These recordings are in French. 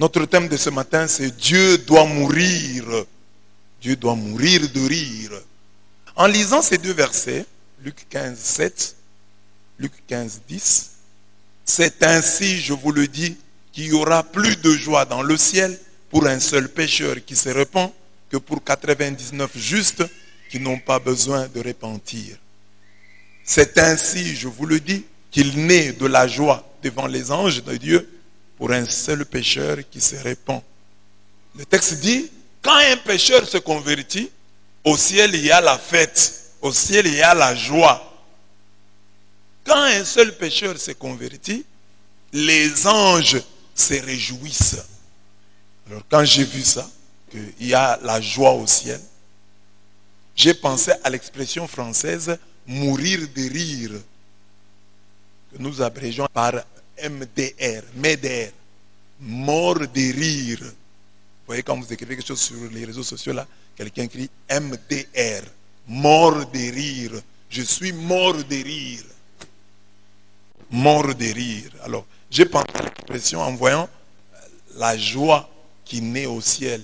Notre thème de ce matin, c'est Dieu doit mourir. Dieu doit mourir de rire. En lisant ces deux versets, Luc 15, 7, Luc 15, 10, c'est ainsi, je vous le dis, qu'il y aura plus de joie dans le ciel pour un seul pécheur qui se repent que pour 99 justes qui n'ont pas besoin de repentir. C'est ainsi, je vous le dis, qu'il naît de la joie devant les anges de Dieu pour un seul pécheur qui se repent. Le texte dit, quand un pécheur se convertit, au ciel il y a la fête, au ciel il y a la joie. Quand un seul pécheur se convertit, les anges se réjouissent. Alors quand j'ai vu ça, qu'il y a la joie au ciel, j'ai pensé à l'expression française « mourir de rire » que nous abrégeons par MDR, MEDR, mort de rire. Vous voyez quand vous écrivez quelque chose sur les réseaux sociaux là, quelqu'un écrit MDR, mort de rire. Je suis mort de rire. Mort de rire. Alors, j'ai pensé à l'expression en voyant la joie qui naît au ciel,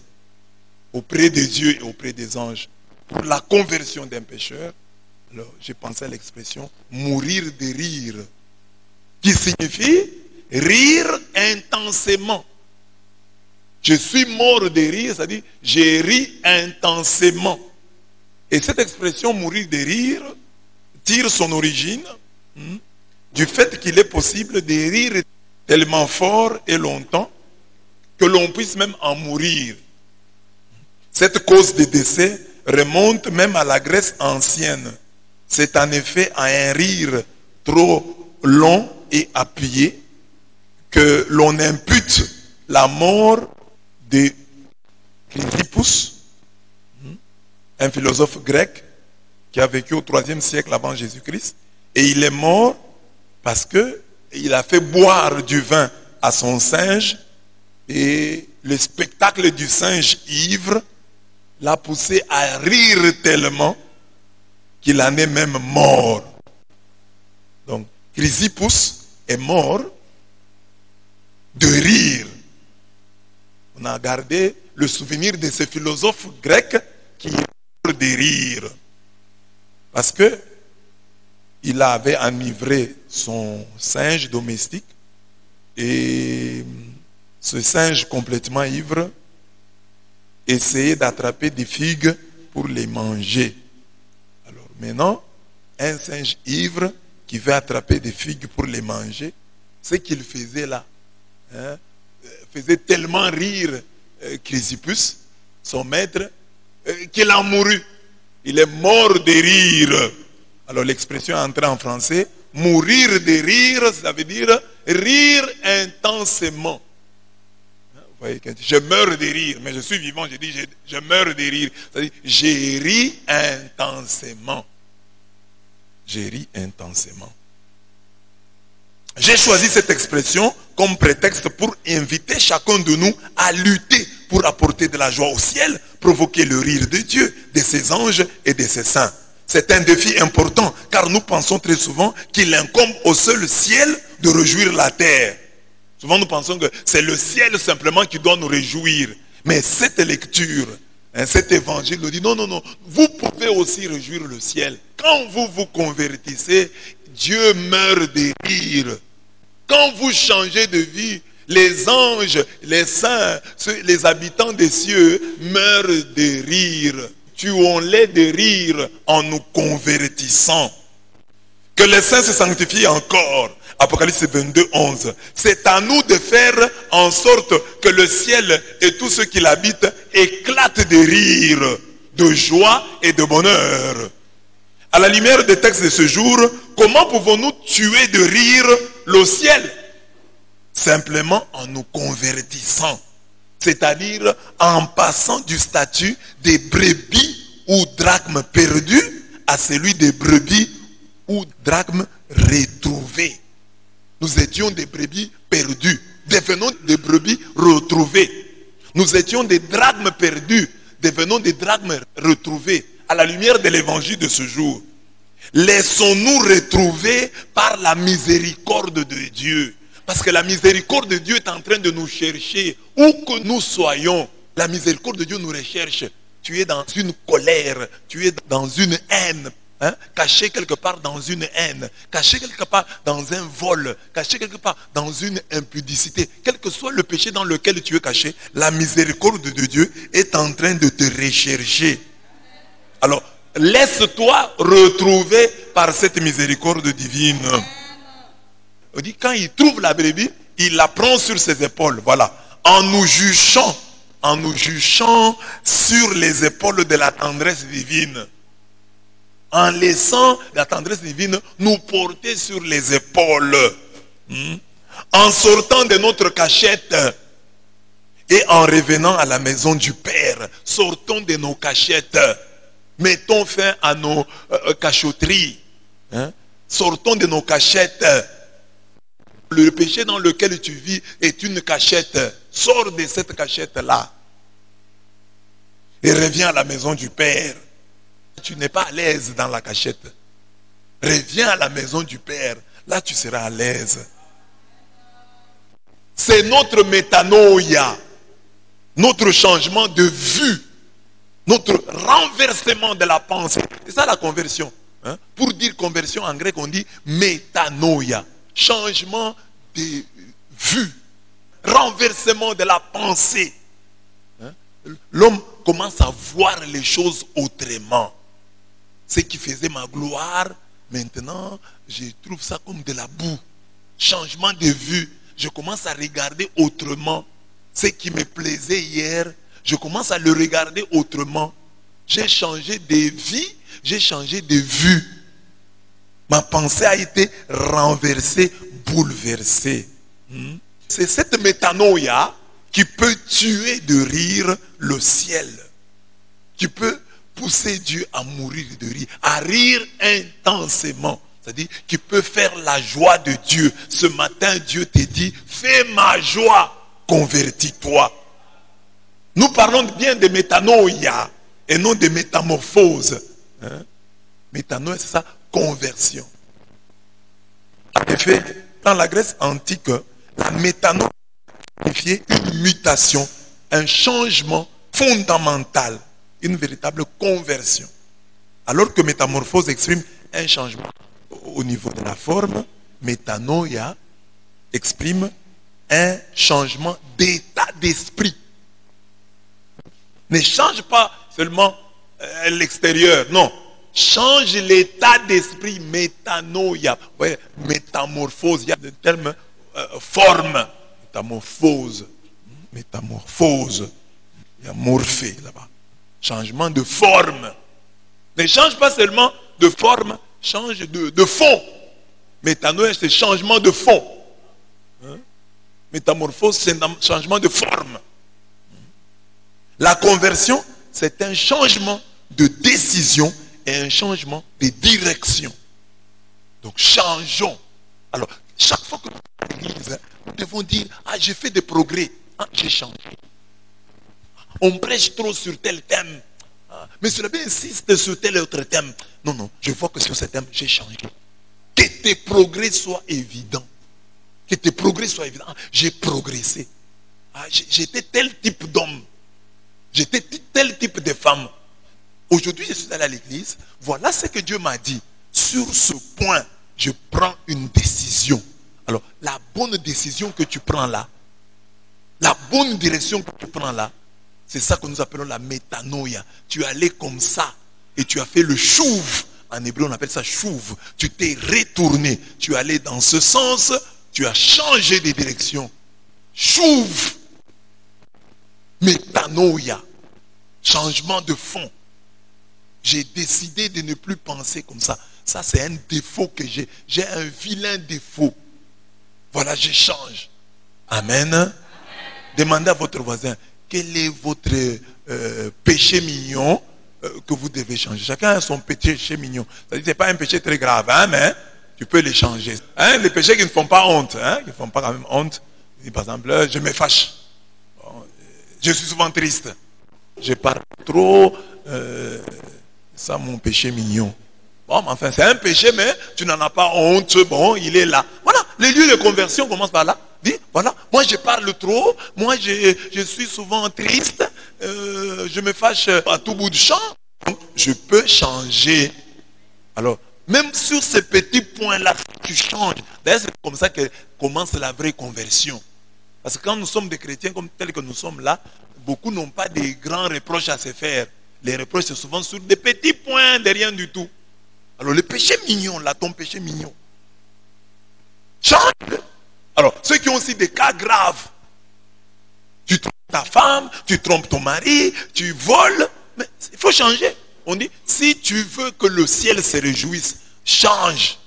auprès de Dieu et auprès des anges, pour la conversion d'un pécheur. Alors, j'ai pensé à l'expression mourir de rire, qui signifie rire intensément. Je suis mort de rire, c'est-à-dire j'ai ri intensément. Et cette expression mourir de rire tire son origine du fait qu'il est possible de rire tellement fort et longtemps que l'on puisse même en mourir. Cette cause de décès remonte même à la Grèce ancienne. C'est en effet à un rire trop long et appuyé que l'on impute la mort de Chrysippus, un philosophe grec qui a vécu au IIIe siècle avant Jésus-Christ. Et il est mort parce qu'il a fait boire du vin à son singe et le spectacle du singe ivre l'a poussé à rire tellement qu'il en est même mort. Donc, Chrysippus est mort de rire. On a gardé le souvenir de ce philosophe grec qui est mort de rire. Parce que il avait enivré son singe domestique et ce singe complètement ivre essayait d'attraper des figues pour les manger. Alors maintenant, un singe ivre qui veut attraper des figues pour les manger, ce qu'il faisait là, faisait tellement rire Chrysippus, son maître, qu'il a mouru. Il est mort de rire. Alors l'expression est entrée en français, mourir de rire, ça veut dire rire intensément. Vous voyez, je meurs de rire, mais je suis vivant, je dis je meurs de rire. C'est-à-dire, j'ai ri intensément. J'ai ri intensément. J'ai choisi cette expression comme prétexte pour inviter chacun de nous à lutter pour apporter de la joie au ciel, provoquer le rire de Dieu, de ses anges et de ses saints. C'est un défi important car nous pensons très souvent qu'il incombe au seul ciel de réjouir la terre. Souvent nous pensons que c'est le ciel simplement qui doit nous réjouir. Mais cette lecture, cet évangile nous dit non, non, non, vous pouvez aussi réjouir le ciel. Quand vous vous convertissez, Dieu meurt de rire. Quand vous changez de vie, les anges, les saints, les habitants des cieux meurent de rire. Tuons-les de rire en nous convertissant. Que les saints se sanctifient encore. Apocalypse 22, 11. C'est à nous de faire en sorte que le ciel et tous ceux qui l'habitent éclatent de rire, de joie et de bonheur. À la lumière des textes de ce jour, comment pouvons-nous tuer de rire le ciel? Simplement en nous convertissant. C'est-à-dire en passant du statut des brebis ou drachmes perdus à celui des brebis ou drachmes retrouvés. Nous étions des brebis perdus, devenons des brebis retrouvés. Nous étions des drachmes perdus, devenons des drachmes retrouvés. À la lumière de l'évangile de ce jour, laissons-nous retrouver par la miséricorde de Dieu, Parce que la miséricorde de Dieu est en train de nous chercher. Où que nous soyons, la miséricorde de Dieu nous recherche. Tu es dans une colère, tu es dans une haine, caché quelque part dans une haine, caché quelque part dans un vol, caché quelque part dans une impudicité. Quel que soit le péché dans lequel tu es caché, la miséricorde de Dieu est en train de te rechercher. Alors, laisse-toi retrouver par cette miséricorde divine. On dit, quand il trouve la brebis, il la prend sur ses épaules. Voilà. En nous juchant sur les épaules de la tendresse divine. En laissant la tendresse divine nous porter sur les épaules. En sortant de notre cachette et en revenant à la maison du Père. Sortons de nos cachettes. Mettons fin à nos cachotteries. Sortons de nos cachettes. Le péché dans lequel tu vis est une cachette. Sors de cette cachette-là. Et reviens à la maison du Père. Tu n'es pas à l'aise dans la cachette. Reviens à la maison du Père. Là, tu seras à l'aise. C'est notre métanoïa. Notre changement de vue. Notre renversement de la pensée. C'est ça la conversion. Pour dire conversion en grec, on dit métanoïa. Changement de vue. Renversement de la pensée. L'homme commence à voir les choses autrement. Ce qui faisait ma gloire, maintenant, je trouve ça comme de la boue. Changement de vue. Je commence à regarder autrement. Ce qui me plaisait hier, je commence à le regarder autrement. J'ai changé de vie, j'ai changé de vue. Ma pensée a été renversée, bouleversée. C'est cette métanoïa qui peut tuer de rire le ciel. Qui peut pousser Dieu à mourir de rire, à rire intensément. C'est-à-dire qui peut faire la joie de Dieu. Ce matin, Dieu te dit, fais ma joie, convertis-toi. Nous parlons bien de métanoïa et non de métamorphose. Métanoïa, c'est ça, conversion. En effet, dans la Grèce antique, la métanoïa signifiait une mutation, un changement fondamental, une véritable conversion. Alors que métamorphose exprime un changement au niveau de la forme, métanoïa exprime un changement d'état d'esprit. Ne change pas seulement l'extérieur, non. Change l'état d'esprit, métanoïa. Vous voyez, métamorphose, il y a le terme forme. Métamorphose. Métamorphose. Il y a morphée là-bas. Changement de forme. Ne change pas seulement de forme, change de fond. Métanoïa, c'est changement de fond. Métamorphose, c'est un changement de forme. La conversion, c'est un changement de décision et un changement de direction. Donc, changeons. Alors, chaque fois que nous sommes à l'église, nous devons dire, ah, j'ai fait des progrès. Ah, j'ai changé. On prêche trop sur tel thème. Ah, mais cela insiste sur tel autre thème. Non, non, je vois que sur ce thème, j'ai changé. Que tes progrès soient évidents. Que tes progrès soient évidents. Ah, j'ai progressé. Ah, j'étais tel type d'homme. J'étais tel type de femme. Aujourd'hui, je suis allé à l'église. Voilà ce que Dieu m'a dit. Sur ce point, je prends une décision. Alors, la bonne décision que tu prends là, la bonne direction que tu prends là, c'est ça que nous appelons la métanoïa. Tu es allé comme ça et tu as fait le chouv. En hébreu, on appelle ça chouv. Tu t'es retourné. Tu es allé dans ce sens. Tu as changé de direction. Chouv. Métanoïa. Changement de fond. J'ai décidé de ne plus penser comme ça. Ça, c'est un défaut que j'ai. J'ai un vilain défaut. Voilà, je change. Amen. Amen. Demandez à votre voisin, quel est votre péché mignon que vous devez changer. Chacun a son péché mignon. C'est-à-dire que ce n'est pas un péché très grave, hein, mais tu peux les changer. Hein, les péchés qui ne font pas honte, qui ne font pas quand même honte. Par exemple, je me fâche. Bon, je suis souvent triste. Je parle trop. Ça, mon péché mignon. Bon, mais enfin, c'est un péché, mais tu n'en as pas honte. Bon, il est là. Voilà, Les lieux de conversion commencent par là. Dis, voilà, moi je parle trop, moi je suis souvent triste, je me fâche à tout bout de champ. Donc, je peux changer. Alors, même sur ces petits points-là, tu changes. D'ailleurs, c'est comme ça que commence la vraie conversion. Parce que quand nous sommes des chrétiens comme tels que nous sommes là, beaucoup n'ont pas de grands reproches à se faire. Les reproches, c'est souvent sur des petits points de rien du tout. Alors, le péché mignon, là, ton péché mignon, change. Alors, ceux qui ont aussi des cas graves, tu trompes ta femme, tu trompes ton mari, tu voles, mais il faut changer. On dit, si tu veux que le ciel se réjouisse, change.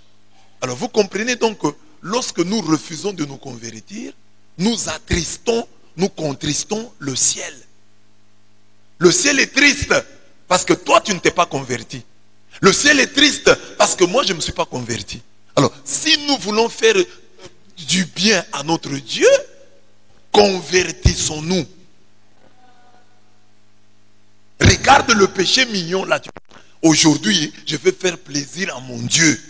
Alors, vous comprenez donc que lorsque nous refusons de nous convertir, nous attristons, nous contristons le ciel. Le ciel est triste parce que toi, tu ne t'es pas converti. Le ciel est triste parce que moi, je ne me suis pas converti. Alors, si nous voulons faire du bien à notre Dieu, convertissons-nous. Regarde le péché mignon là. Aujourd'hui, je vais faire plaisir à mon Dieu.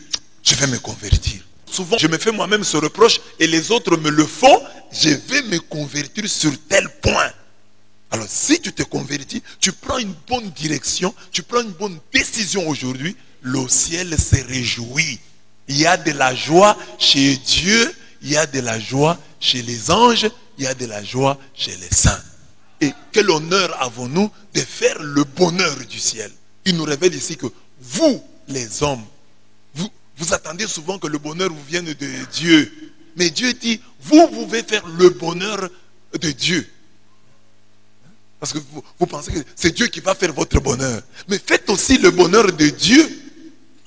Je vais me convertir. Souvent, je me fais moi-même ce reproche et les autres me le font. Je vais me convertir sur tel point. Alors, si tu te convertis, tu prends une bonne direction, tu prends une bonne décision aujourd'hui, le ciel se réjouit. Il y a de la joie chez Dieu, il y a de la joie chez les anges, il y a de la joie chez les saints. Et quel honneur avons-nous de faire le bonheur du ciel. Il nous révèle ici que vous, les hommes, vous attendez souvent que le bonheur vous vienne de Dieu. Mais Dieu dit, vous pouvez faire le bonheur de Dieu. Parce que vous pensez que c'est Dieu qui va faire votre bonheur. Mais faites aussi le bonheur de Dieu.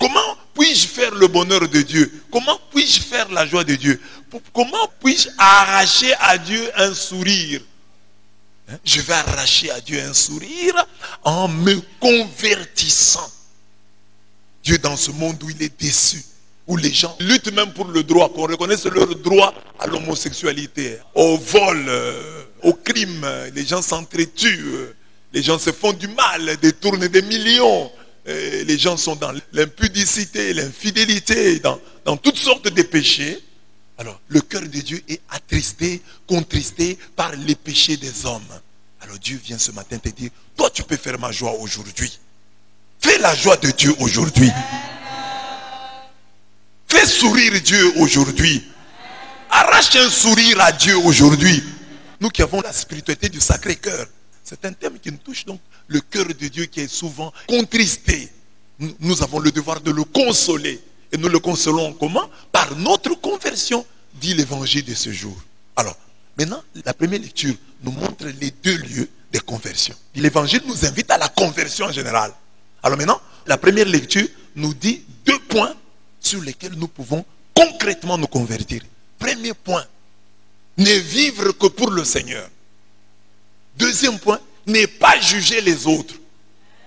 Comment puis-je faire le bonheur de Dieu? Comment puis-je faire la joie de Dieu? Comment puis-je arracher à Dieu un sourire? Je vais arracher à Dieu un sourire en me convertissant. Dieu, dans ce monde où il est déçu, où les gens luttent même pour le droit, qu'on reconnaisse leur droit à l'homosexualité, au vol, au crime, les gens s'entretuent, les gens se font du mal, détournent des millions, les gens sont dans l'impudicité, l'infidélité, dans toutes sortes de péchés. Alors, le cœur de Dieu est attristé, contristé par les péchés des hommes. Alors Dieu vient ce matin te dire, toi tu peux faire ma joie aujourd'hui. Fais la joie de Dieu aujourd'hui. Fais sourire Dieu aujourd'hui. Arrache un sourire à Dieu aujourd'hui. Nous qui avons la spiritualité du Sacré-Cœur, c'est un thème qui nous touche donc le cœur de Dieu qui est souvent contristé. Nous avons le devoir de le consoler. Et nous le consolons comment? Par notre conversion, dit l'évangile de ce jour. Alors, maintenant, la première lecture nous montre les deux lieux de conversion. L'évangile nous invite à la conversion en général. Alors maintenant, la première lecture nous dit deux points sur lesquels nous pouvons concrètement nous convertir. Premier point, ne vivre que pour le Seigneur. Deuxième point, ne pas juger les autres.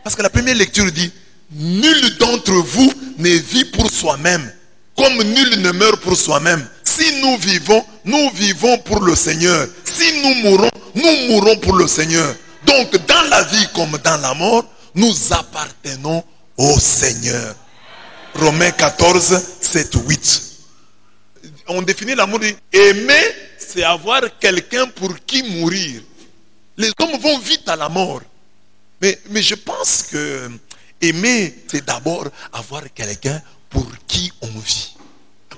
Parce que la première lecture dit, nul d'entre vous ne vit pour soi-même, comme nul ne meurt pour soi-même. Si nous vivons pour le Seigneur. Si nous mourrons pour le Seigneur. Donc, dans la vie comme dans la mort, nous appartenons au Seigneur. Romains 14, 7, 8. On définit l'amour. Aimer, c'est avoir quelqu'un pour qui mourir. Les hommes vont vite à la mort. Mais je pense que aimer, c'est d'abord avoir quelqu'un pour qui on vit.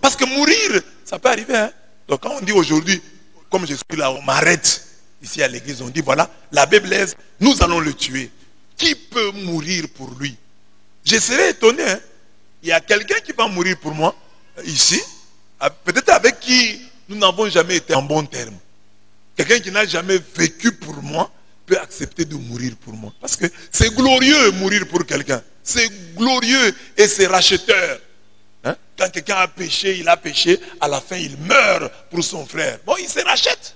Parce que mourir, ça peut arriver. Hein? Donc quand on dit aujourd'hui, comme je suis là, on m'arrête ici à l'église, on dit voilà, l'abbé Blaise, nous allons le tuer. Qui peut mourir pour lui? Je serais étonné. Hein? Il y a quelqu'un qui va mourir pour moi, ici, peut-être avec qui nous n'avons jamais été en bon terme. Quelqu'un qui n'a jamais vécu pour moi peut accepter de mourir pour moi. Parce que c'est glorieux mourir pour quelqu'un. C'est glorieux et c'est racheteur. Hein? Quand quelqu'un a péché, il a péché, à la fin il meurt pour son frère. Bon, il se rachète.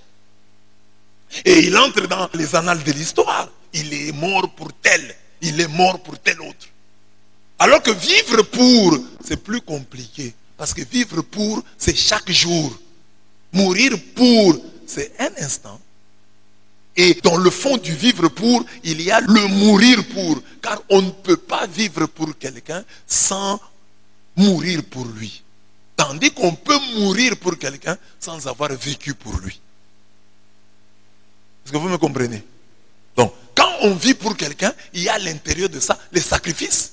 Et il entre dans les annales de l'histoire. Il est mort pour tel, il est mort pour tel autre. Alors que vivre pour, c'est plus compliqué. Parce que vivre pour, c'est chaque jour. Mourir pour, c'est un instant. Et dans le fond du vivre pour, il y a le mourir pour. Car on ne peut pas vivre pour quelqu'un sans mourir pour lui. Dans Tandis qu'on peut mourir pour quelqu'un sans avoir vécu pour lui. Est-ce que vous me comprenez? Donc, quand on vit pour quelqu'un, il y a à l'intérieur de ça les sacrifices.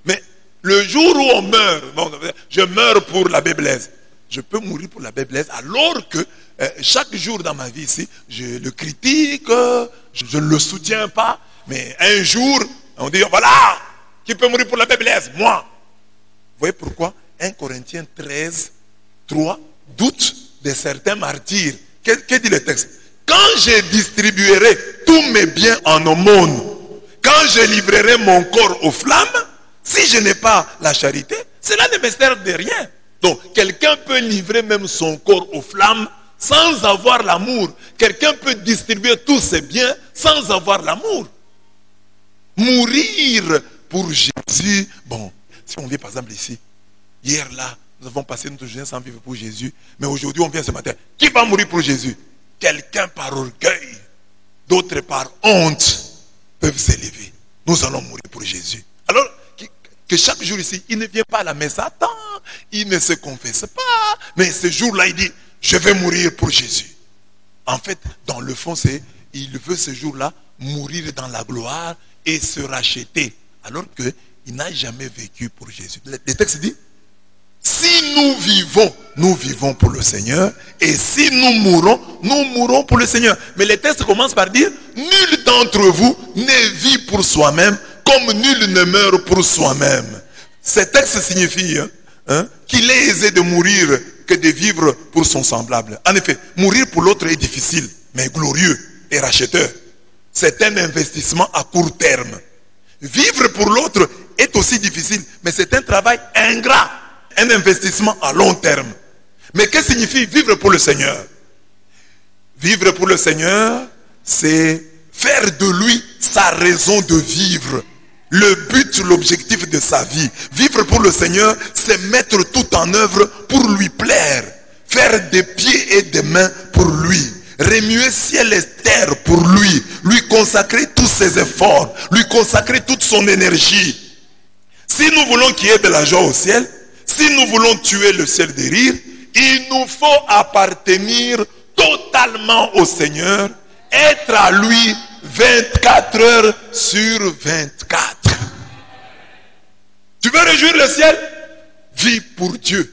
Mais le jour où on meurt, bon, je meurs pour l'abbé Blaise. Je peux mourir pour l'abbé Blaise alors que chaque jour dans ma vie ici, je le critique, je ne le soutiens pas. Mais un jour, on dit, voilà, qui peut mourir pour l'abbé Blaise? Moi. Vous voyez pourquoi 1 Corinthiens 13, 3 doute de certains martyrs. Qu'est-ce dit le texte? Quand je distribuerai tous mes biens en aumône, quand je livrerai mon corps aux flammes, si je n'ai pas la charité, cela ne me sert de rien. Donc, quelqu'un peut livrer même son corps aux flammes sans avoir l'amour. Quelqu'un peut distribuer tous ses biens sans avoir l'amour. Mourir pour Jésus. Bon, si on vient par exemple ici, hier là, nous avons passé notre journée sans vivre pour Jésus, mais aujourd'hui on vient ce matin. Qui va mourir pour Jésus? Quelqu'un par orgueil, d'autres par honte peuvent s'élever. Nous allons mourir pour Jésus. Alors que chaque jour ici, il ne vient pas à la messe à temps, il ne se confesse pas, mais ce jour-là il dit, je vais mourir pour Jésus. En fait, dans le fond, il veut ce jour-là mourir dans la gloire et se racheter, alors qu'il n'a jamais vécu pour Jésus. Le texte dit, si nous vivons pour le Seigneur, et si nous mourrons pour le Seigneur. Mais le texte commence par dire, nul d'entre vous ne vit pour soi-même, comme nul ne meurt pour soi-même. Ce texte signifie qu'il est aisé de mourir que de vivre pour son semblable. En effet, mourir pour l'autre est difficile, mais glorieux et racheteur. C'est un investissement à court terme. Vivre pour l'autre est aussi difficile, mais c'est un travail ingrat, un investissement à long terme. Mais qu'est-ce que signifie vivre pour le Seigneur? Vivre pour le Seigneur, c'est faire de lui sa raison de vivre, le but, l'objectif de sa vie. Vivre pour le Seigneur, c'est mettre tout en œuvre pour lui plaire, faire des pieds et des mains pour lui, remuer ciel et terre pour lui, lui consacrer tous ses efforts, lui consacrer toute son énergie. Si nous voulons qu'il y ait de la joie au ciel, si nous voulons tuer le ciel des rires, il nous faut appartenir totalement au Seigneur, être à lui 24 heures sur 24. Tu veux réjouir le ciel? Vis pour Dieu.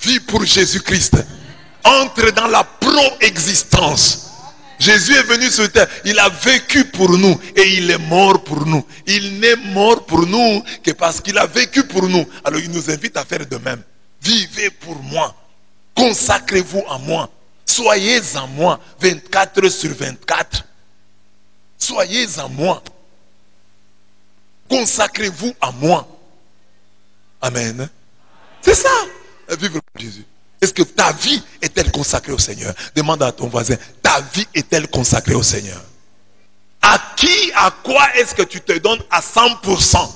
Vis pour Jésus-Christ. Entre dans la pro-existence. Jésus est venu sur terre. Il a vécu pour nous et il est mort pour nous. Il n'est mort pour nous que parce qu'il a vécu pour nous. Alors il nous invite à faire de même. Vivez pour moi. Consacrez-vous à moi. Soyez en moi 24 heures sur 24. Soyez en moi. Consacrez-vous à moi. Amen. C'est ça. Vivre pour Jésus. Est-ce que ta vie est-elle consacrée au Seigneur? Demande à ton voisin. Ta vie est-elle consacrée au Seigneur? À qui, à quoi est-ce que tu te donnes à 100%?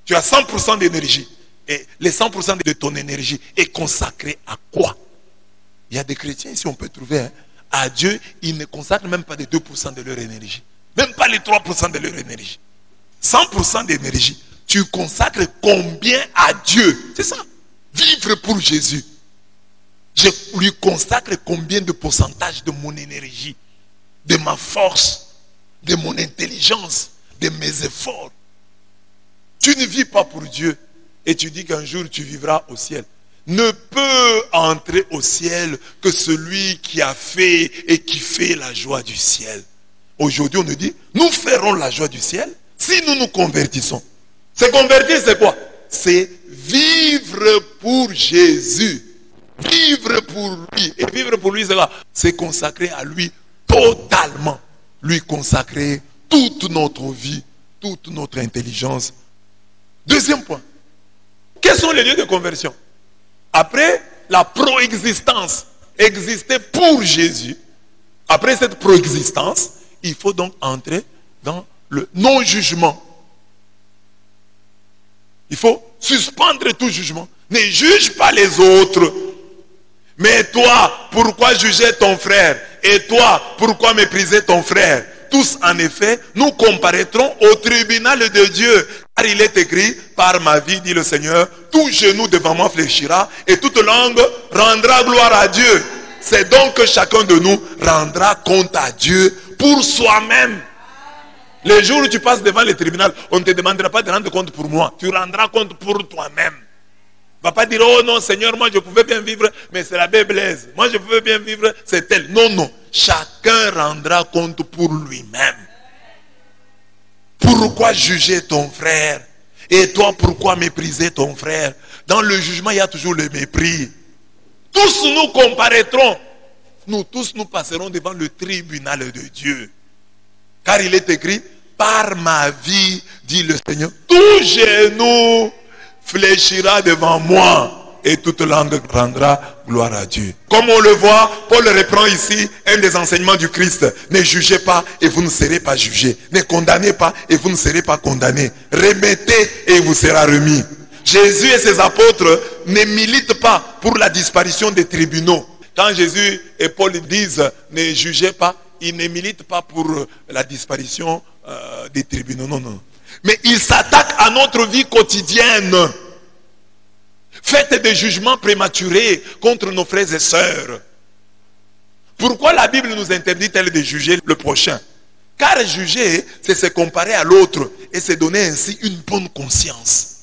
Tu as 100% d'énergie. Et les 100% de ton énergie est consacré à quoi? Il y a des chrétiens ici, on peut trouver, à Dieu, ils ne consacrent même pas les 2% de leur énergie. Même pas les 3% de leur énergie. 100% d'énergie. Tu consacres combien à Dieu? C'est ça. Vivre pour Jésus. Je lui consacre combien de pourcentage de mon énergie, de ma force, de mon intelligence, de mes efforts. Tu ne vis pas pour Dieu et tu dis qu'un jour tu vivras au ciel. Ne peut entrer au ciel que celui qui a fait et qui fait la joie du ciel. Aujourd'hui on nous dit, nous ferons la joie du ciel si nous nous convertissons. Se convertir c'est quoi? C'est vivre pour Jésus. Vivre pour lui. Et vivre pour lui, c'est quoi? C'est consacrer à lui totalement. Lui consacrer toute notre vie, toute notre intelligence. Deuxième point. Quels sont les lieux de conversion? Après la proexistence, exister pour Jésus. Après cette proexistence, il faut donc entrer dans le non-jugement. Il faut suspendre tout jugement. Ne juge pas les autres. Mais toi, pourquoi juger ton frère? Et toi, pourquoi mépriser ton frère? Tous, en effet, nous comparaîtrons au tribunal de Dieu. Car il est écrit, par ma vie, dit le Seigneur, tout genou devant moi fléchira et toute langue rendra gloire à Dieu. C'est donc que chacun de nous rendra compte à Dieu pour soi-même. Les jours où tu passes devant le tribunal, on ne te demandera pas de rendre compte pour moi. Tu rendras compte pour toi-même. Ne va pas dire, oh non Seigneur, moi je pouvais bien vivre, mais c'est la Blaise. Moi je pouvais bien vivre, c'est elle. Non, non. Chacun rendra compte pour lui-même. Pourquoi juger ton frère? Et toi, pourquoi mépriser ton frère? Dans le jugement, il y a toujours le mépris. Tous nous comparaîtrons. Nous tous nous passerons devant le tribunal de Dieu. Car il est écrit, par ma vie, dit le Seigneur, tout genou fléchira devant moi. Et toute langue rendra gloire à Dieu. Comme on le voit, Paul reprend ici un des enseignements du Christ. Ne jugez pas et vous ne serez pas jugés. Ne condamnez pas et vous ne serez pas condamnés. Remettez et il vous sera remis. Jésus et ses apôtres ne militent pas pour la disparition des tribunaux. Quand Jésus et Paul disent ne jugez pas, ils ne militent pas pour la disparition des tribunaux. Non, non. Mais ils s'attaquent à notre vie quotidienne. Faites des jugements prématurés contre nos frères et sœurs. Pourquoi la Bible nous interdit-elle de juger le prochain? Car juger, c'est se comparer à l'autre et se donner ainsi une bonne conscience.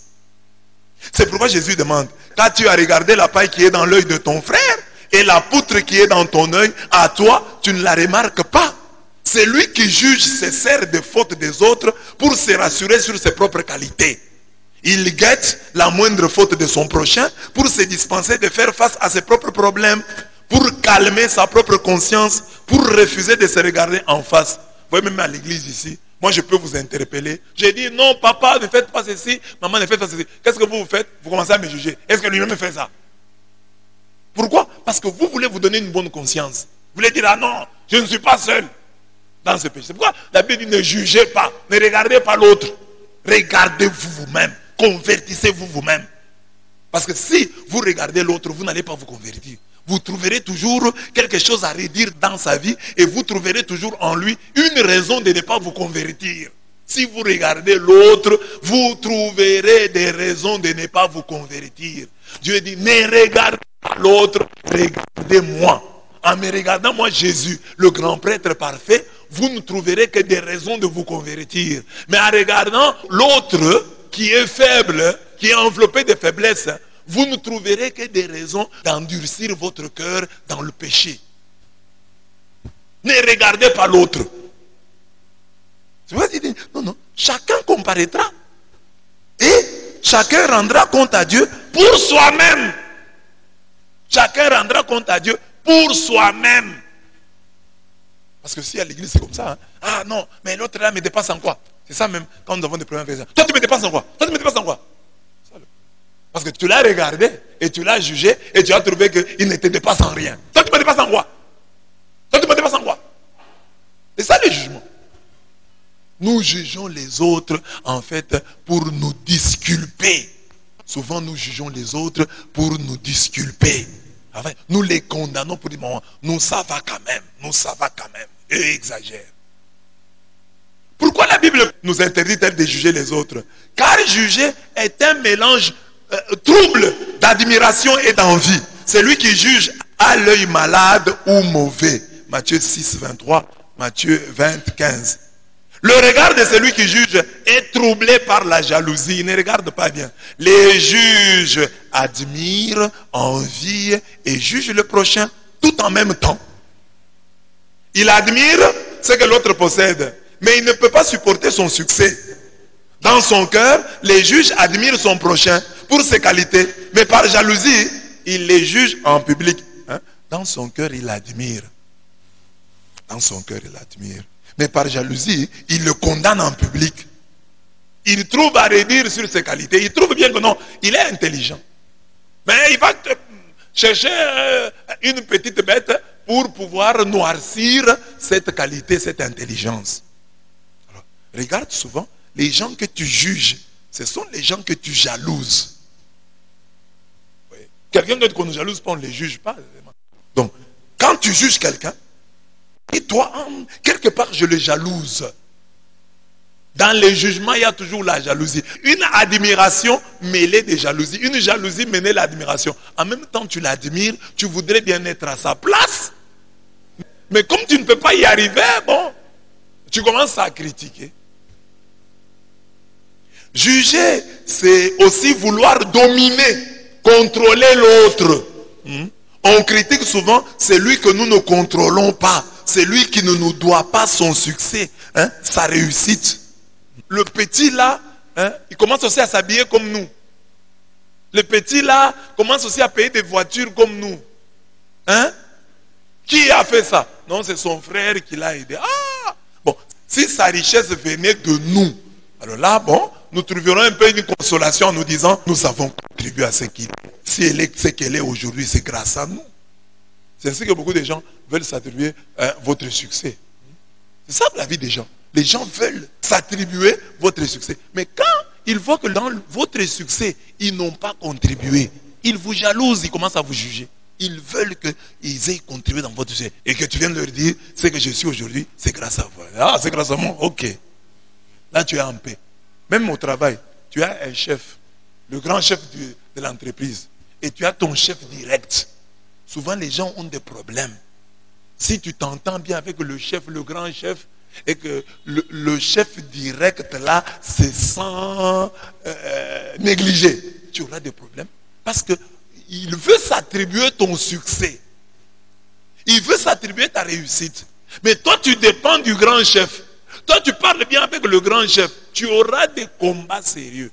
C'est pourquoi Jésus demande, quand tu as regardé la paille qui est dans l'œil de ton frère et la poutre qui est dans ton œil, à toi, tu ne la remarques pas. Celui qui juge se sert des fautes des autres pour se rassurer sur ses propres qualités. Il guette la moindre faute de son prochain pour se dispenser de faire face à ses propres problèmes, pour calmer sa propre conscience, pour refuser de se regarder en face. Vous voyez, même à l'église ici, moi je peux vous interpeller. J'ai dit, non papa, ne faites pas ceci, maman ne faites pas ceci. Qu'est-ce que vous faites? Vous commencez à me juger. Est-ce que lui-même fait ça? Pourquoi? Parce que vous voulez vous donner une bonne conscience. Vous voulez dire, ah non, je ne suis pas seul dans ce péché. C'est pourquoi la Bible dit, ne jugez pas, ne regardez pas l'autre. Regardez-vous vous-même. Convertissez-vous vous-même. Parce que si vous regardez l'autre, vous n'allez pas vous convertir. Vous trouverez toujours quelque chose à redire dans sa vie et vous trouverez toujours en lui une raison de ne pas vous convertir. Si vous regardez l'autre, vous trouverez des raisons de ne pas vous convertir. Dieu dit, ne regardez pas l'autre, regardez-moi. En me regardant, moi Jésus, le grand prêtre parfait, vous ne trouverez que des raisons de vous convertir. Mais en regardant l'autre, qui est faible, qui est enveloppé de faiblesse, vous ne trouverez que des raisons d'endurcir votre cœur dans le péché. Ne regardez pas l'autre. Non, non. Chacun comparaîtra. Et chacun rendra compte à Dieu pour soi-même. Chacun rendra compte à Dieu pour soi-même. Parce que si à l'église c'est comme ça, hein, ah non, mais l'autre là me dépasse en quoi? C'est ça même, quand nous avons des problèmes avec ça. Toi tu me dépasses en quoi? Toi tu me dépasses en quoi? Parce que tu l'as regardé et tu l'as jugé et tu as trouvé qu'il ne te dépasse en rien. Toi tu me dépasses en quoi? Toi tu me dépasses en quoi? C'est ça le jugement. Nous jugeons les autres en fait pour nous disculper. Souvent nous jugeons les autres pour nous disculper. Enfin, nous les condamnons pour dire, bon, nous ça va quand même, nous ça va quand même. Eux exagèrent. Pourquoi la Bible nous interdit-elle de juger les autres? Car juger est un mélange trouble d'admiration et d'envie. Celui qui juge a l'œil malade ou mauvais. Matthieu 6, 23, Matthieu 20, 15. Le regard de celui qui juge est troublé par la jalousie. Il ne regarde pas bien. Les juges admirent, envient et jugent le prochain tout en même temps. Il admire ce que l'autre possède, mais il ne peut pas supporter son succès. Dans son cœur, les juges admirent son prochain pour ses qualités, mais par jalousie, il les juge en public. Dans son cœur, il admire. Dans son cœur, il admire. Mais par jalousie, il le condamne en public. Il trouve à redire sur ses qualités. Il trouve bien que non, il est intelligent. Mais il va chercher une petite bête pour pouvoir noircir cette qualité, cette intelligence. Alors, regarde souvent, les gens que tu juges, ce sont les gens que tu jalouses. Oui. Quelqu'un qu'on ne jalouse pas, on ne les juge pas. Donc, quand tu juges quelqu'un, et toi, quelque part, je le jalouse. Dans les jugements, il y a toujours la jalousie. Une admiration mêlée de jalousie. Une jalousie mêlée à l'admiration. En même temps, tu l'admires, tu voudrais bien être à sa place. Mais comme tu ne peux pas y arriver, bon, tu commences à critiquer. Juger, c'est aussi vouloir dominer, contrôler l'autre. On critique souvent celui que nous ne contrôlons pas. Celui qui ne nous doit pas son succès, sa réussite. Le petit là, il commence aussi à s'habiller comme nous. Le petit là commence aussi à payer des voitures comme nous. Qui a fait ça? Non, c'est son frère qui l'a aidé. Ah! Bon, si sa richesse venait de nous, alors là, bon, nous trouverons un peu une consolation en nous disant, nous avons contribué à ce qu'il est. Si elle est ce qu'elle est aujourd'hui, c'est grâce à nous. C'est ainsi que beaucoup de gens veulent s'attribuer votre succès. C'est ça la vie des gens. Les gens veulent s'attribuer votre succès. Mais quand ils voient que dans votre succès, ils n'ont pas contribué, ils vous jalousent, ils commencent à vous juger. Ils veulent qu'ils aient contribué dans votre succès. Et que tu viennes leur dire, ce que je suis aujourd'hui, c'est grâce à vous. Ah, c'est grâce à moi, ok. Là, tu es en paix. Même au travail, tu as un chef, le grand chef de l'entreprise. Et tu as ton chef direct. Souvent, les gens ont des problèmes. Si tu t'entends bien avec le chef, le grand chef, et que le chef direct là se sent négligé, tu auras des problèmes. Parce qu'il veut s'attribuer ton succès. Il veut s'attribuer ta réussite. Mais toi, tu dépends du grand chef. Toi, tu parles bien avec le grand chef. Tu auras des combats sérieux.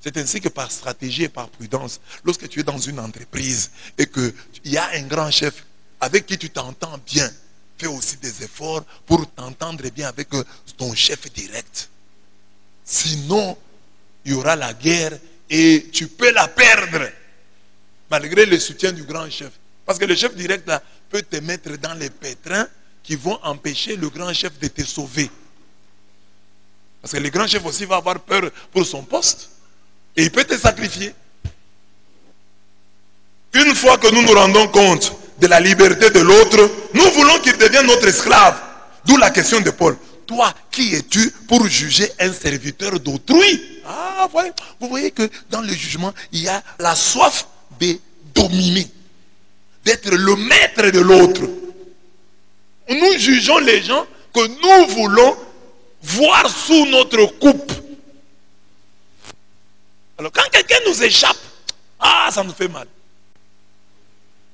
C'est ainsi que par stratégie et par prudence, lorsque tu es dans une entreprise et qu'il y a un grand chef avec qui tu t'entends bien, fais aussi des efforts pour t'entendre bien avec ton chef direct. Sinon, il y aura la guerre et tu peux la perdre, malgré le soutien du grand chef. Parce que le chef direct là, peut te mettre dans les pétrins qui vont empêcher le grand chef de te sauver. Parce que le grand chef aussi va avoir peur pour son poste. Et il peut te sacrifier. Une fois que nous nous rendons compte de la liberté de l'autre, nous voulons qu'il devienne notre esclave. D'où la question de Paul. Toi, qui es-tu pour juger un serviteur d'autrui? Ah, vous voyez que dans le jugement, il y a la soif de dominer, d'être le maître de l'autre. Nous jugeons les gens que nous voulons voir sous notre coupe. Alors quand quelqu'un nous échappe, ah, ça nous fait mal.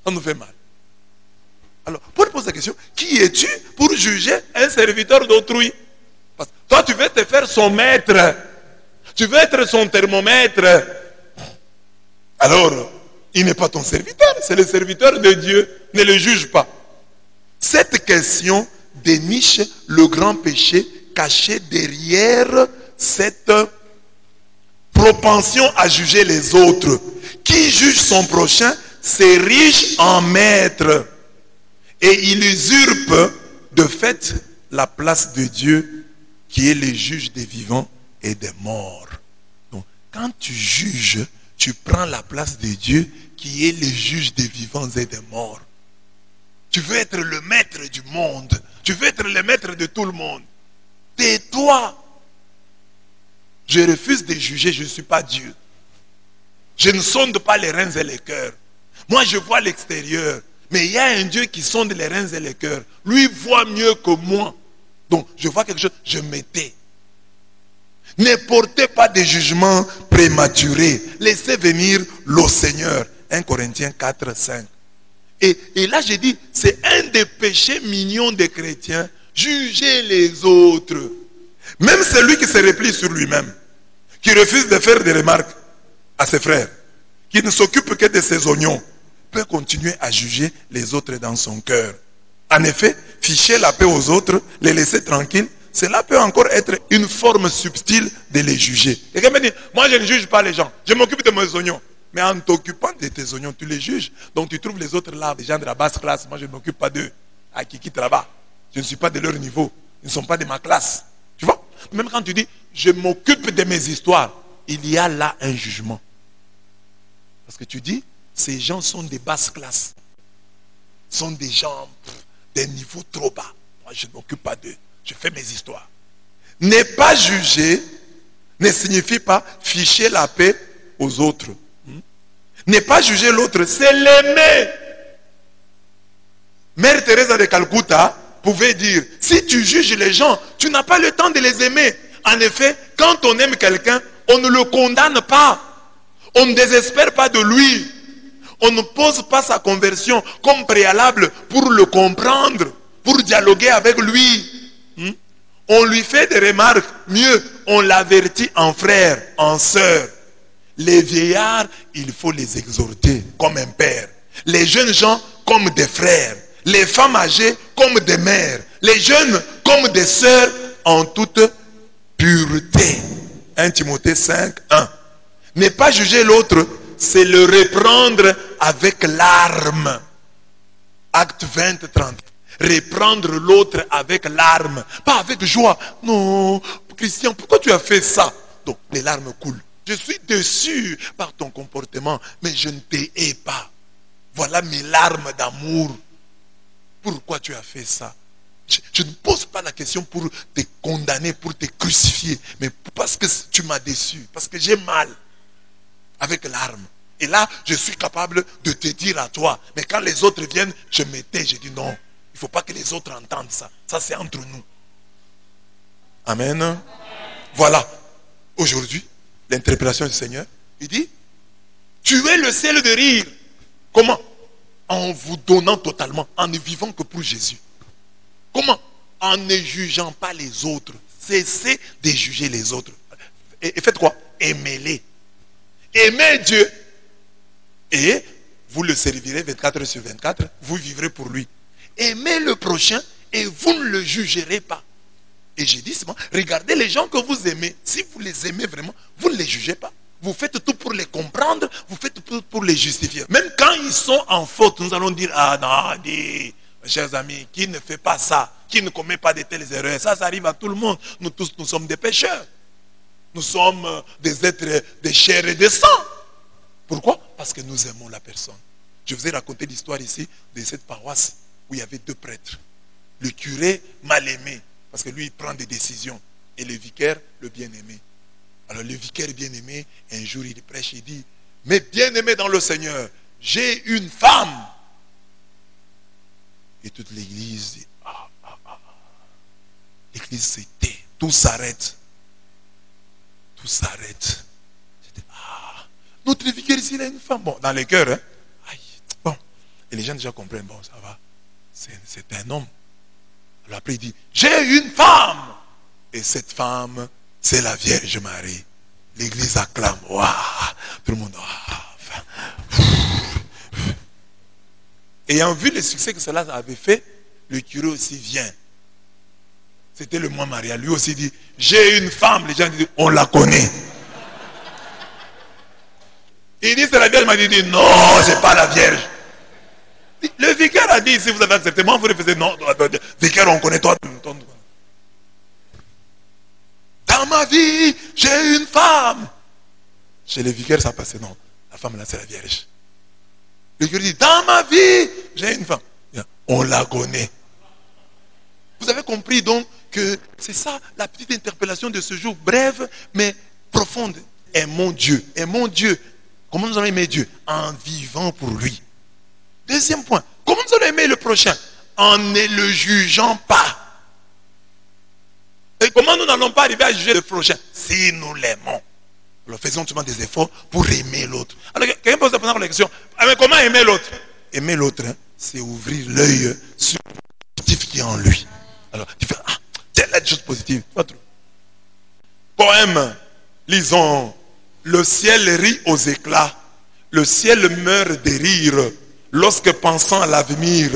Ça nous fait mal. Alors, Paul pose la question, qui es-tu pour juger un serviteur d'autrui? Parce que toi, tu veux te faire son maître. Tu veux être son thermomètre. Alors, il n'est pas ton serviteur, c'est le serviteur de Dieu. Ne le juge pas. Cette question déniche le grand péché caché derrière cette propension à juger les autres. Qui juge son prochain s'érige en maître et il usurpe de fait la place de Dieu qui est le juge des vivants et des morts. Donc, quand tu juges, tu prends la place de Dieu qui est le juge des vivants et des morts. Tu veux être le maître du monde. Tu veux être le maître de tout le monde. Tais-toi. Je refuse de juger, je ne suis pas Dieu. Je ne sonde pas les reins et les cœurs. Moi, je vois l'extérieur. Mais il y a un Dieu qui sonde les reins et les cœurs. Lui voit mieux que moi. Donc, je vois quelque chose, je me tais. Ne portez pas de jugement prématuré. Laissez venir le Seigneur. 1 Corinthiens 4, 5. Et là, j'ai dit, c'est un des péchés mignons des chrétiens. Juger les autres. Même celui qui se replie sur lui-même. Qui refuse de faire des remarques à ses frères. Qui ne s'occupe que de ses oignons. Peut continuer à juger les autres dans son cœur. En effet, ficher la paix aux autres, les laisser tranquilles, cela peut encore être une forme subtile de les juger. Quelqu'un me dit, moi je ne juge pas les gens, je m'occupe de mes oignons. Mais en t'occupant de tes oignons, tu les juges. Donc tu trouves les autres là, les gens de la basse classe, moi je ne m'occupe pas d'eux. À qui quitte là-bas. Je ne suis pas de leur niveau. Ils ne sont pas de ma classe. Tu vois? Même quand tu dis, je m'occupe de mes histoires, il y a là un jugement. Parce que tu dis, ces gens sont des basses classes. Sont des gens des niveaux trop bas. Moi, je ne m'occupe pas d'eux. Je fais mes histoires. Ne pas juger ne signifie pas ficher la paix aux autres. Ne pas juger l'autre, c'est l'aimer. Mère Teresa de Calcutta pouvait dire, si tu juges les gens, tu n'as pas le temps de les aimer. En effet, quand on aime quelqu'un, on ne le condamne pas. On ne désespère pas de lui. On ne pose pas sa conversion comme préalable pour le comprendre, pour dialoguer avec lui. On lui fait des remarques. Mieux, on l'avertit en frère, en sœur. Les vieillards, il faut les exhorter comme un père. Les jeunes gens comme des frères. Les femmes âgées comme des mères. Les jeunes comme des sœurs en toute pureté. 1 Timothée 5, 1. Ne pas juger l'autre, c'est le reprendre avec larmes. Acte 20, 30. Reprendre l'autre avec larmes, pas avec joie. Non, Christian, pourquoi tu as fait ça? Donc les larmes coulent. Je suis déçu par ton comportement, mais je ne te hais pas. Voilà mes larmes d'amour. Pourquoi tu as fait ça? Je ne pose pas la question pour te condamner, pour te crucifier, mais parce que tu m'as déçu, parce que j'ai mal. Avec larmes. Et là, je suis capable de te dire à toi. Mais quand les autres viennent, je me tais, je dis non. Il ne faut pas que les autres entendent ça. Ça, c'est entre nous. Amen. Voilà. Aujourd'hui, l'interpellation du Seigneur, il dit, tu es le ciel de rire. Comment? En vous donnant totalement, en ne vivant que pour Jésus. Comment? En ne jugeant pas les autres. Cessez de juger les autres. Et faites quoi? Aimez-les. Aimez Dieu. Et vous le servirez 24 heures sur 24. Vous vivrez pour lui. Aimez le prochain et vous ne le jugerez pas. Et j'ai dit, regardez les gens que vous aimez. Si vous les aimez vraiment, vous ne les jugez pas. Vous faites tout pour les comprendre. Vous faites tout pour les justifier. Même quand ils sont en faute, nous allons dire, ah non, dis, chers amis, qui ne fait pas ça? Qui ne commet pas de telles erreurs? Ça arrive à tout le monde. Nous tous, nous sommes des pécheurs. Nous sommes des êtres de chair et de sang. Pourquoi? Parce que nous aimons la personne. Je vous ai raconté l'histoire ici de cette paroisse où il y avait deux prêtres. Le curé mal aimé, parce que lui il prend des décisions. Et le vicaire, le bien-aimé. Alors le vicaire bien-aimé, un jour il prêche, il dit, mais bien-aimé dans le Seigneur, j'ai une femme. Et toute l'église dit, L'église se tait, tout s'arrête. Tout s'arrête. Notre vicaire ici, il a une femme. Bon, dans les cœurs, hein. Aïe, bon. Et les gens déjà comprennent, bon, ça va. C'est un homme. Alors après, il dit, j'ai une femme. Et cette femme, c'est la Vierge Marie. L'église acclame. Waouh. Tout le monde. Ayant vu le succès que cela avait fait, le curé aussi vient. C'était le mois Maria. Lui aussi dit, j'ai une femme. Les gens disent, on la connaît. Il dit, c'est la Vierge Marie. Il dit, non, c'est pas la Vierge. Le vicaire a dit, si vous avez accepté, moi vous refusez, non, vicaire, on connaît toi. Dans ma vie, j'ai une femme. Chez les vicaires, ça passait, non. La femme là, c'est la Vierge. Le vicaire dit, dans ma vie, j'ai une femme. On la connaît. Vous avez compris donc que c'est ça la petite interpellation de ce jour, brève mais profonde. Aimons Dieu. Aimons Dieu. Comment nous allons aimer Dieu? En vivant pour lui. Deuxième point. Comment nous allons aimer le prochain? En ne le jugeant pas. Et comment nous n'allons pas arriver à juger le prochain? Si nous l'aimons. Alors faisons souvent des efforts pour aimer l'autre. Alors quelqu'un pose la question. Ah, mais comment aimer l'autre? Aimer l'autre, hein, c'est ouvrir l'œil sur le positif qui est en lui. Alors tu fais, ah, telle est la chose positive. Poème. Lisons. Le ciel rit aux éclats. Le ciel meurt de rire. Lorsque pensant à l'avenir,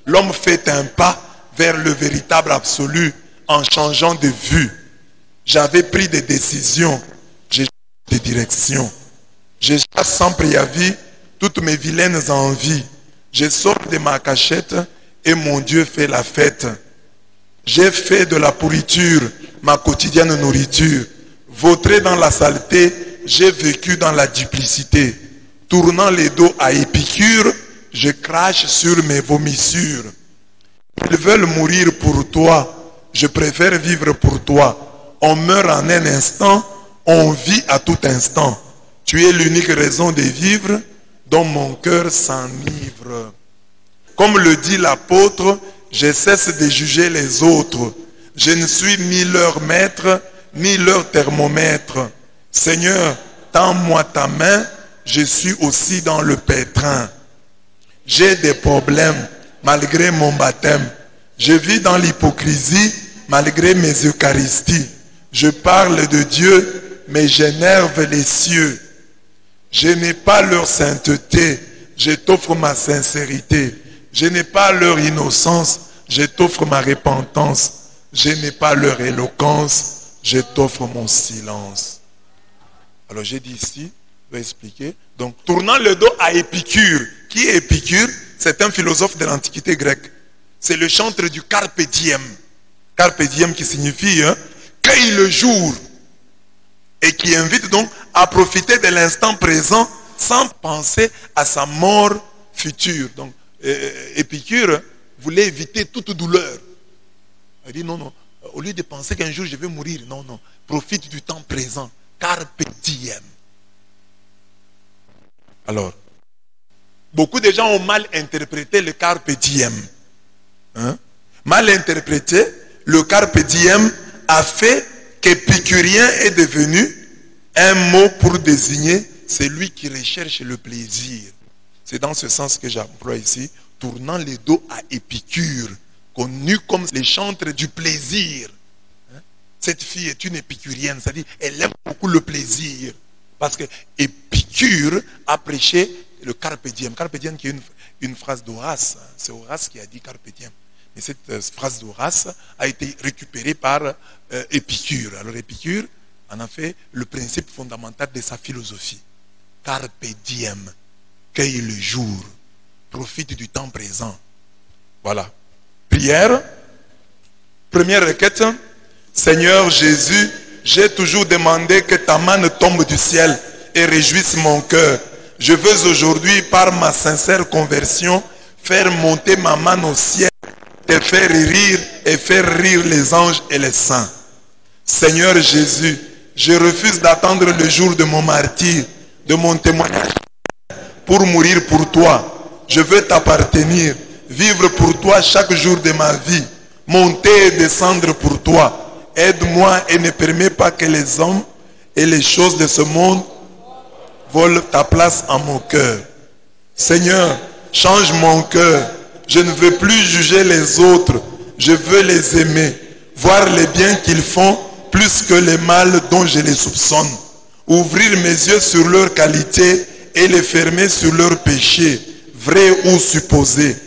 l'homme fait un pas vers le véritable absolu en changeant de vue. J'avais pris des décisions. J'ai changé de direction. Je chasse sans préavis toutes mes vilaines envies. Je sors de ma cachette et mon Dieu fait la fête. J'ai fait de la pourriture ma quotidienne nourriture. Vautré dans la saleté, j'ai vécu dans la duplicité. Tournant les dos à Épicure, je crache sur mes vomissures. Ils veulent mourir pour toi, je préfère vivre pour toi. On meurt en un instant, on vit à tout instant. Tu es l'unique raison de vivre, dont mon cœur s'enivre. Comme le dit l'apôtre, je cesse de juger les autres. Je ne suis ni leur maître, ni leur thermomètre. Seigneur, tends-moi ta main, je suis aussi dans le pétrin. J'ai des problèmes malgré mon baptême. Je vis dans l'hypocrisie malgré mes eucharisties. Je parle de Dieu, mais j'énerve les cieux. Je n'ai pas leur sainteté, je t'offre ma sincérité. Je n'ai pas leur innocence, je t'offre ma repentance. Je n'ai pas leur éloquence, je t'offre mon silence. Alors j'ai dit ici, je vais expliquer. Donc, tournant le dos à Épicure. Qui est Épicure? C'est un philosophe de l'Antiquité grecque. C'est le chantre du Carpe Diem. Carpe Diem qui signifie cueille le jour. Et qui invite donc à profiter de l'instant présent sans penser à sa mort future. Donc, Épicure voulait éviter toute douleur. Il dit non, au lieu de penser qu'un jour je vais mourir, non, profite du temps présent. Carpe diem. Alors, beaucoup de gens ont mal interprété le carpe diem. Mal interprété, le carpe diem a fait qu'épicurien est devenu un mot pour désigner celui qui recherche le plaisir. C'est dans ce sens que j'emploie ici, tournant les dos à Épicure, connu comme les chantres du plaisir. Cette fille est une épicurienne, c'est-à-dire elle aime beaucoup le plaisir. Parce que Épicure a prêché le carpe diem. Carpe diem qui est une phrase d'Horace. C'est Horace qui a dit carpe diem. Mais cette phrase d'Horace a été récupérée par Épicure. Alors Épicure en a fait le principe fondamental de sa philosophie. Carpe diem, cueille le jour, profite du temps présent. Voilà. Prière. Première requête. Seigneur Jésus, j'ai toujours demandé que ta main tombe du ciel et réjouisse mon cœur. Je veux aujourd'hui, par ma sincère conversion, faire monter ma main au ciel, te faire rire et faire rire les anges et les saints. Seigneur Jésus, je refuse d'attendre le jour de mon martyre, de mon témoignage, pour mourir pour toi. Je veux t'appartenir, vivre pour toi chaque jour de ma vie, monter et descendre pour toi. Aide-moi et ne permets pas que les hommes et les choses de ce monde volent ta place en mon cœur. Seigneur, change mon cœur. Je ne veux plus juger les autres. Je veux les aimer. Voir les biens qu'ils font plus que les mal dont je les soupçonne. Ouvrir mes yeux sur leur qualité et les fermer sur leurs péchés, vrais ou supposés.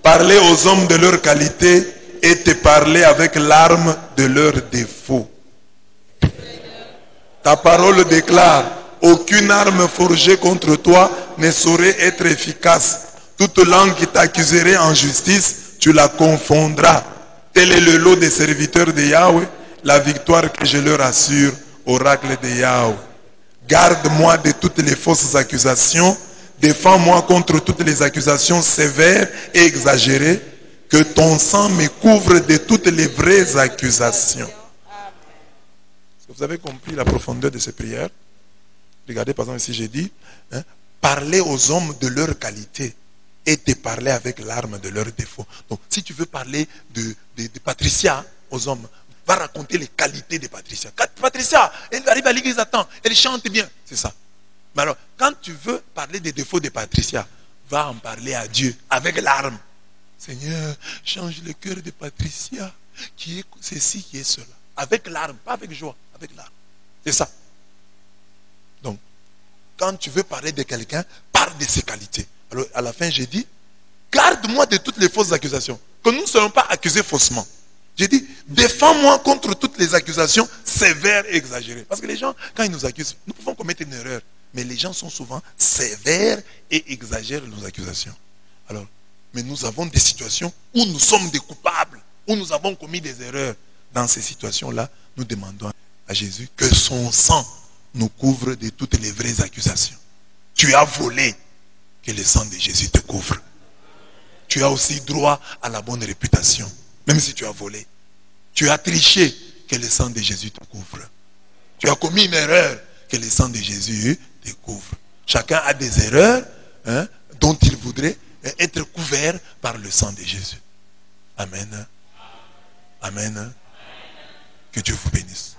Parler aux hommes de leur qualité et te parler avec l'arme de leurs défauts. Ta parole déclare, aucune arme forgée contre toi ne saurait être efficace. Toute langue qui t'accuserait en justice, tu la confondras. Tel est le lot des serviteurs de Yahweh, la victoire que je leur assure, oracle de Yahweh. Garde-moi de toutes les fausses accusations, défends-moi contre toutes les accusations sévères et exagérées, que ton sang me couvre de toutes les vraies accusations. Vous avez compris la profondeur de ces prières? Regardez par exemple ici j'ai dit, parler aux hommes de leur qualité et te parler avec l'arme de leurs défauts. Donc si tu veux parler de Patricia aux hommes, va raconter les qualités de Patricia. Patricia, elle arrive à l'église à temps, elle chante bien, c'est ça. Mais alors, quand tu veux parler des défauts de Patricia, va en parler à Dieu avec l'arme. Seigneur, change le cœur de Patricia, qui est ceci, qui est cela. Avec l'arme, pas avec joie, avec l'arme. C'est ça. Donc, quand tu veux parler de quelqu'un, parle de ses qualités. Alors, à la fin, j'ai dit, garde-moi de toutes les fausses accusations, que nous ne serons pas accusés faussement. J'ai dit, défends-moi contre toutes les accusations sévères et exagérées. Parce que les gens, quand ils nous accusent, nous pouvons commettre une erreur. Mais les gens sont souvent sévères et exagèrent nos accusations. Alors, mais nous avons des situations où nous sommes des coupables, où nous avons commis des erreurs. Dans ces situations-là, nous demandons à Jésus que son sang nous couvre de toutes les vraies accusations. Tu as volé, que le sang de Jésus te couvre. Tu as aussi droit à la bonne réputation, même si tu as volé. Tu as triché, que le sang de Jésus te couvre. Tu as commis une erreur, que le sang de Jésus te couvre. Chacun a des erreurs dont il voudrait être couvert par le sang de Jésus. Amen. Amen. Que Dieu vous bénisse.